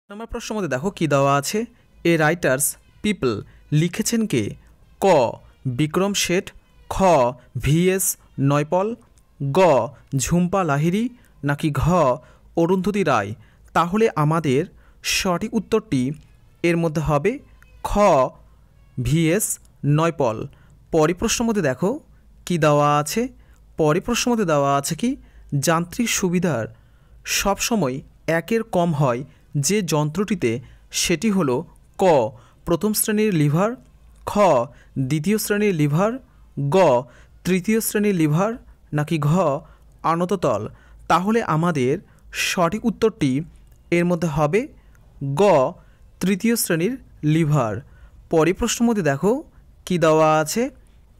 নম্বর প্রশ্নের মধ্যে দেখো কি দেওয়া আছে। এ রাইটার্স পিপল লিখেছেন কে? ক বিক্রম শেঠ, খ ভিএস নয়পল, গ ঝুম্পা লাহিড়ী, নাকি ঘ অরুন্ধতী রায়। তাহলে আমাদের সঠিক উত্তরটি এর মধ্যে হবে খ ভিএস নয়পল। পরের প্রশ্নের মধ্যে দেখো কি দেওয়া আছে। পরের প্রশ্নের মধ্যে দেওয়া আছে কি, যান্ত্রিক সুবিধার সবসময় একের কম হয় যে যন্ত্রটিতে, সেটি হলো ক প্রথম শ্রেণীর লিভার, খ দ্বিতীয় শ্রেণীর লিভার, গ তৃতীয় শ্রেণীর লিভার, নাকি ঘ আনততল। তাহলে আমাদের সঠিক উত্তরটি এর মধ্যে হবে গ তৃতীয় শ্রেণীর লিভার। পরের প্রশ্নের মধ্যে দেখো কি দেওয়া আছে।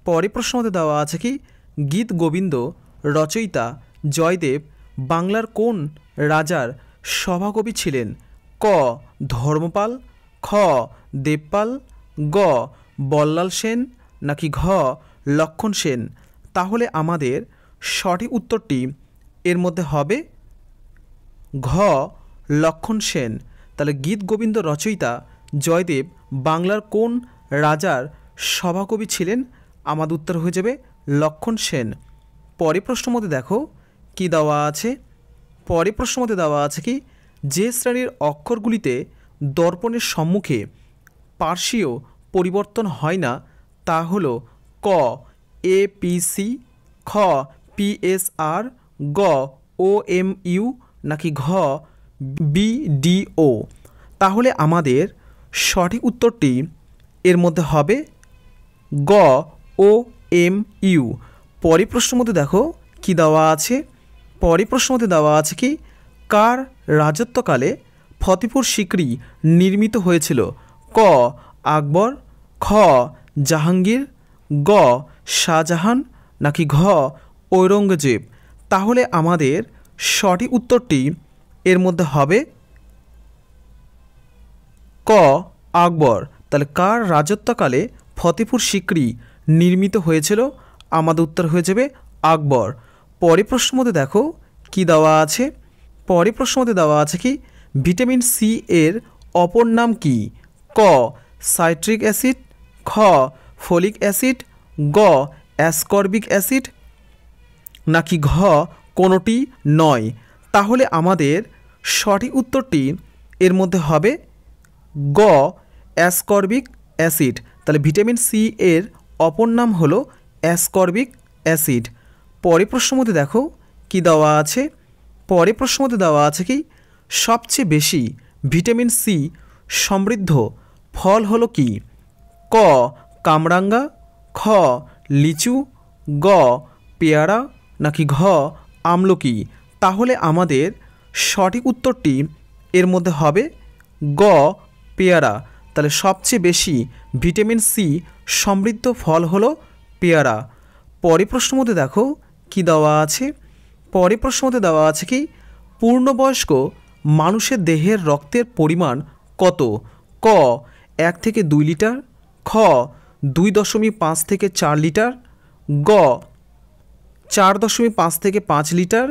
পরের প্রশ্নের মধ্যে দেওয়া আছে কি, গীত গোবিন্দ রচয়িতা জয়দেব বাংলার কোন রাজার সভাকবি ছিলেন? ক ধর্মপাল, খ দেবপাল, গ বল্লাল সেন, নাকি ঘ লক্ষণ সেন। তাহলে আমাদের সঠিক উত্তরটি এর মধ্যে হবে ঘ লক্ষণ সেন। তাহলে গীত গোবিন্দ রচয়িতা জয়দেব বাংলার কোন রাজার সভাকবি ছিলেন? আমাদের উত্তর হয়ে যাবে লক্ষণ সেন। পরের প্রশ্নের মধ্যে দেখো কি দেওয়া আছে। পরের প্রশ্নের মধ্যে দেওয়া আছে কি, যে শ্রেণীর অক্ষরগুলিতে দর্পণের সম্মুখে পার্শ্বীয় পরিবর্তন হয় না তা হলো ক এ পি সি, খ পি এস আর, গ ও এম ইউ, নাকি ঘ বি ডি ও। তাহলে আমাদের সঠিক উত্তরটি এর মধ্যে হবে গ ও এম ইউ। পরের প্রশ্নের মধ্যে দেখো কি দেওয়া আছে। পরের প্রশ্নের মধ্যে দেওয়া আছে কি, কার রাজত্বকালে ফতেপুর সিকরি নির্মিত হয়েছিল? ক আকবর, খ জাহাঙ্গীর, গ শাহজাহান, নাকি ঘ ঔরঙ্গজেব। তাহলে আমাদের সঠিক উত্তরটি এর মধ্যে হবে ক আকবর। তাহলে কার রাজত্বকালে ফতেপুর সিকরি নির্মিত হয়েছিল? আমাদের উত্তর হয়ে যাবে আকবর। পরের প্রশ্নের মধ্যে দেখো কি দেওয়া আছে। পরের প্রশ্নের মধ্যে দেওয়া আছে কি, ভিটামিন সি এর অপর নাম কি? ক সাইট্রিক অ্যাসিড, খ ফলিক অ্যাসিড, গ অ্যাসকর্বিক অ্যাসিড, নাকি ঘ কোনোটি নয়। তাহলে আমাদের সঠিক উত্তরটি এর মধ্যে হবে গ অ্যাসকর্বিক অ্যাসিড। তাহলে ভিটামিন সি এর অপর নাম হলো অ্যাসকর্বিক অ্যাসিড। পরের প্রশ্নের মধ্যে দেখো কি দেওয়া আছে। পরের প্রশ্নের মধ্যে দেওয়া আছে কি, সবচেয়ে বেশি ভিটামিন সি সমৃদ্ধ ফল হলো কি? ক কামরাঙ্গা, খ লিচু, গ পেয়ারা, নাকি ঘ আমলকি। তাহলে আমাদের সঠিক উত্তরটি এর মধ্যে হবে গ পেয়ারা। তাহলে সবচেয়ে বেশি ভিটামিন সি সমৃদ্ধ ফল হলো পেয়ারা। পরের প্রশ্নের মধ্যে দেখো কি দেওয়া আছে। পরের প্রশ্নের মধ্যে দেওয়া আছে কি, পূর্ণবয়স্ক মানুষের দেহের রক্তের পরিমাণ কত? ক 1 থেকে 2 লিটার, খ 2.5 থেকে 4 লিটার, গ 4.5 থেকে 5 লিটার,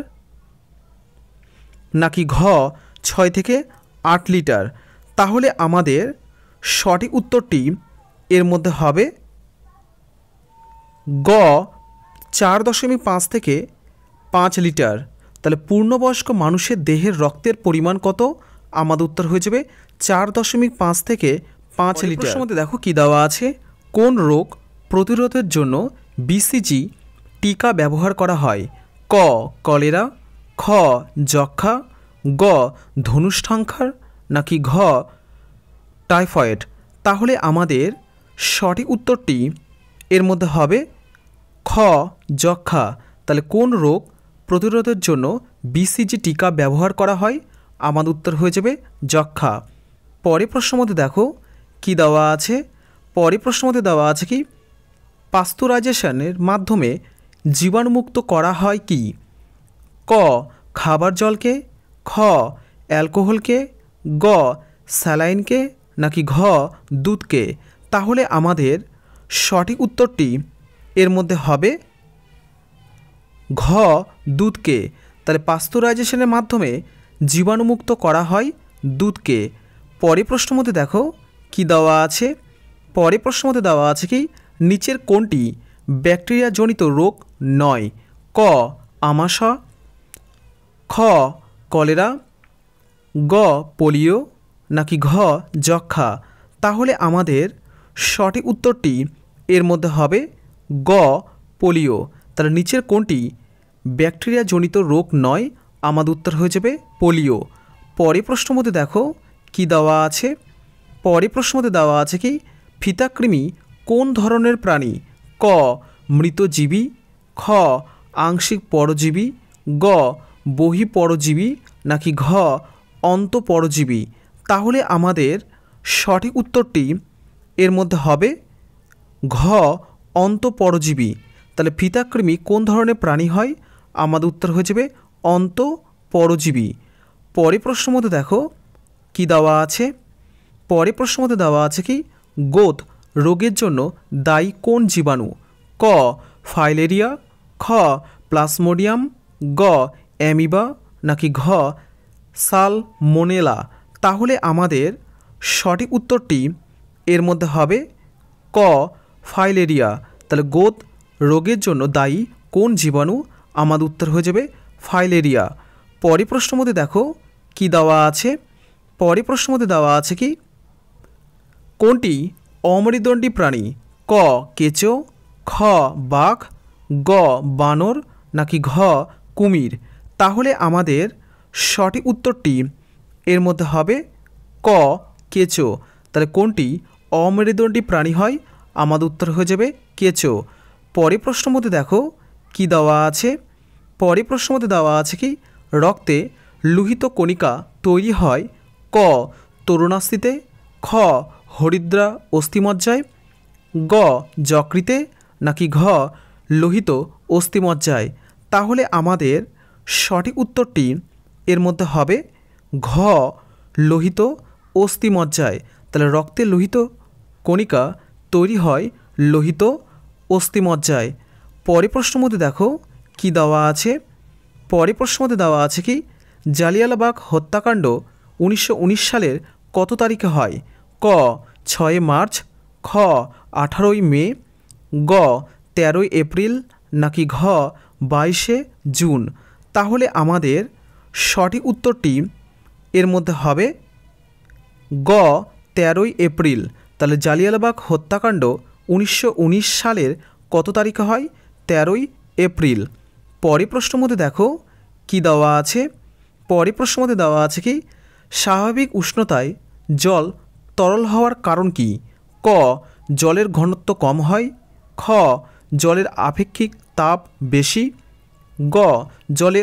নাকি ঘ 6 থেকে 8 লিটার। তাহলে আমাদের সঠিক উত্তরটি এর মধ্যে হবে গ 4.5 থেকে 5 লিটার। তাহলে পূর্ণবয়স্ক মানুষের দেহের রক্তের পরিমাণ কত? আমাদের উত্তর হয়ে যাবে 4.5 থেকে 5 লিটার। মধ্যে দেখো কি দেওয়া আছে। কোন রোগ প্রতিরোধের জন্য বিসিজি টিকা ব্যবহার করা হয়? ক কলেরা, খ যক্ষ্মা, গ ধনুষ্ঠাঙ্কার, নাকি ঘ টাইফয়েড। তাহলে আমাদের সঠিক উত্তরটি এর মধ্যে হবে খ যক্ষ্মা। তাহলে কোন রোগ প্রতিরোধের জন্য বিসিজি টিকা ব্যবহার করা হয়? আমাদের উত্তর হয়ে যাবে যক্ষ্মা। পরের প্রশ্নের মধ্যে দেখো কি দেওয়া আছে। পরের প্রশ্নের মধ্যে দেওয়া আছে কি, পাস্তুরাইজেশনের মাধ্যমে জীবাণুমুক্ত করা হয় কি? ক খাবার জলকে, খ অ্যালকোহলকে, গ স্যালাইনকে, নাকি ঘ দুধকে। তাহলে আমাদের সঠিক উত্তরটি এর মধ্যে হবে ঘ দুধকে। তাহলে পাস্তুরাইজেশনের মাধ্যমে জীবাণুমুক্ত করা হয় দুধকে। পরের প্রশ্নের মধ্যে দেখো কি দেওয়া আছে। পরের প্রশ্নের মধ্যে দেওয়া আছে কি নিচের কোনটি ব্যাকটেরিয়া জনিত রোগ নয়? ক আমাশা, খ কলেরা, গ পোলিও নাকি ঘ যক্ষ্মা? তাহলে আমাদের সঠিক উত্তরটি এর মধ্যে হবে গ পোলিও। তাহলে নিচের কোনটি ব্যাকটেরিয়া জনিত রোগ নয়? আমাদের উত্তর হয়ে যাবে পোলিও। পরের প্রশ্নের মধ্যে দেখো কি দেওয়া আছে। পরের প্রশ্নের মধ্যে দেওয়া আছে কি ফিতাকৃমি কোন ধরনের প্রাণী? ক মৃতজীবী, খ আংশিক পরজীবী, গ বহিঃপরজীবী নাকি ঘ অন্তঃপরজীবী? তাহলে আমাদের সঠিক উত্তরটি এর মধ্যে হবে ঘ অন্তঃপরজীবী। তাহলে ফিতাকৃমি কোন ধরনের প্রাণী হয়? আমাদের উত্তর হয়ে যাবে অন্তঃপরজীবী। পরের প্রশ্নের মধ্যে দেখো কি দেওয়া আছে। পরের প্রশ্নের মধ্যে দেওয়া আছে কি গোঁদ রোগের জন্য দায়ী কোন জীবাণু? ক ফাইলেরিয়া, খ প্লাজমোডিয়াম, গ অ্যামিবা নাকি ঘ সালমোনেলা? তাহলে আমাদের সঠিক উত্তরটি এর মধ্যে হবে ক ফাইলেরিয়া। তাহলে গোঁদ রোগের জন্য দায়ী কোন জীবাণু? আমাদের উত্তর হয়ে যাবে ফাইলেরিয়া। পরের প্রশ্নের মধ্যে দেখো কি দেওয়া আছে। পরের প্রশ্নের মধ্যে দেওয়া আছে কি কোনটি অমেরুদণ্ডী প্রাণী? ক কেঁচো, খ বাঘ, গ বানর নাকি ঘ কুমির? তাহলে আমাদের সঠিক উত্তরটি এর মধ্যে হবে ক কেঁচো। তাহলে কোনটি অমেরুদণ্ডী প্রাণী হয়? আমাদের উত্তর হয়ে যাবে কেঁচো। পরের প্রশ্নের মধ্যে দেখো কি দেওয়া আছে। পরের প্রশ্নের মধ্যে দেওয়া আছে কি রক্তে লোহিত কণিকা তৈরি হয় ক তরুণাস্থিতে, খ হরিদ্রা অস্থিমজ্জায়, গ যকৃতে নাকি ঘ লোহিত অস্থিমজ্জায়? তাহলে আমাদের সঠিক উত্তরটি এর মধ্যে হবে ঘ লোহিত অস্থিমজ্জায়। তাহলে রক্তে লোহিত কণিকা তৈরি হয় লোহিত অস্থিমজ্জায়। পরের প্রশ্নের মধ্যে দেখো কি দেওয়া আছে। পরের প্রশ্নের মধ্যে দেওয়া আছে কি জালিয়ানওয়ালাবাগ হত্যাকাণ্ড 1919 সালের কত তারিখে হয়? ক 6 মার্চ, খ 18 মে, গ 13 এপ্রিল নাকি ঘ 22 জুন? তাহলে আমাদের সঠিক উত্তরটি এর মধ্যে হবে গ 13 এপ্রিল। তাহলে জালিয়ানওয়ালাবাগ হত্যাকাণ্ড 1919 সালের কত তারিখে হয়? 13 এপ্রিল। পরের প্রশ্নের মধ্যে দেখো কি দেওয়া আছে। পরের প্রশ্নের মধ্যে দেওয়া আছে কি স্বাভাবিক উষ্ণতায় জল তরল হওয়ার কারণ কি? ক জলের ঘনত্ব কম হয়, খ জলের আপেক্ষিক তাপ বেশি, গ জলে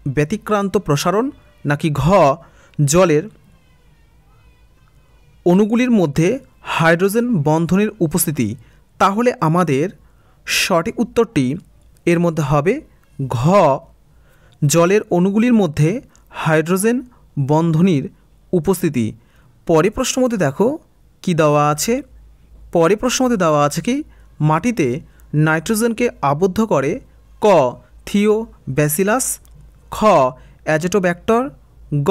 ব্যতিক্রান্ত প্রসারণ নাকি ঘ জলের অণুগুলির মধ্যে হাইড্রোজেন বন্ধনের উপস্থিতি? তাহলে আমাদের সঠিক উত্তরটি এর মধ্যে হবে ঘ জলের অণুগুলির মধ্যে হাইড্রোজেন বন্ধনীর উপস্থিতি। পরের প্রশ্নের মধ্যে দেখো কি দেওয়া আছে। পরের প্রশ্নের মধ্যে দেওয়া আছে কি মাটিতে নাইট্রোজেনকে আবদ্ধ করে ক থিওব্যাসিলাস, খ অ্যাজোটোব্যাক্টর, গ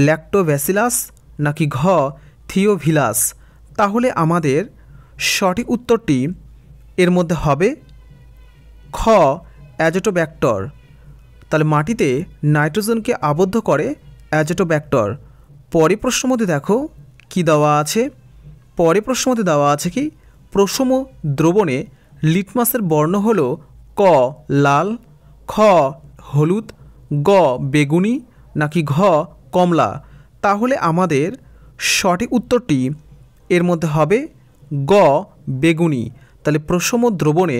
ল্যাক্টোব্যাসিলাস নাকি ঘ থিওভিলাস? তাহলে আমাদের সঠিক উত্তরটি এর মধ্যে হবে খ অ্যাজোটোব্যাক্টর। তাহলে মাটিতে নাইট্রোজেনকে আবদ্ধ করে অ্যাজোটোব্যাক্টর। পরের প্রশ্নের মধ্যে দেখো কি দেওয়া আছে। পরের প্রশ্নের মধ্যে দেওয়া আছে কি প্রশম দ্রবণে লিটমাসের বর্ণ হলো ক লাল, খ হলুদ, গ বেগুনি নাকি ঘ কমলা? তাহলে আমাদের সঠিক উত্তরটি এর মধ্যে হবে গ বেগুনি। তাহলে প্রশম দ্রবণে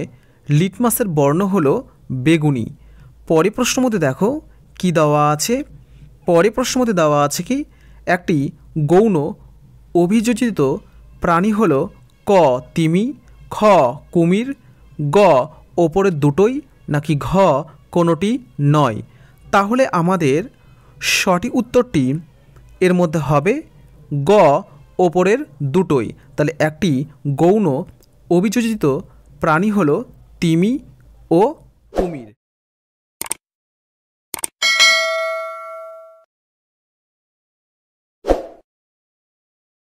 লিটমাসের বর্ণ হলো বেগুনি। পরের প্রশ্নের মধ্যে দেখো কি দেওয়া আছে। পরের প্রশ্নের মধ্যে দেওয়া আছে কি একটি গৌণ অভিযোজিত প্রাণী হলো ক তিমি, খ কুমির, গ ওপরের দুটোই নাকি ঘ কোনোটি নয়? তাহলে আমাদের সঠিক উত্তরটি এর মধ্যে হবে গ ওপরের দুটোই। তাহলে একটি গৌণ অভিযোজিত প্রাণী হলো তিমি ও কুমির।